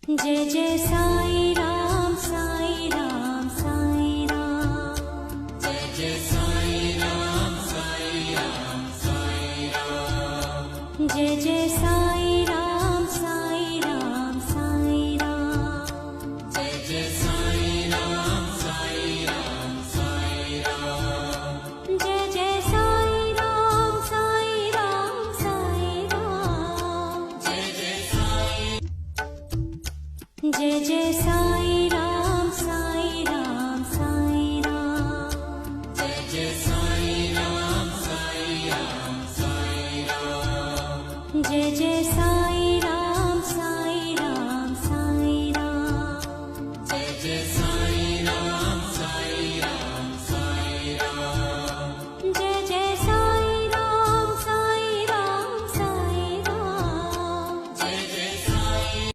Jai Jai Sai Ram Sai Ram Sai Ram. Jai Jai Sai Ram Sai Ram Sai Ram. Jai Jai Sai Ram Sai Ram Sai Ram. Jai Jai Sai Ram Sai Ram Sai Ram. Jai Jai Sai Ram Sai Ram Sai Ram. Jai Jai Sai Jai Jai Sai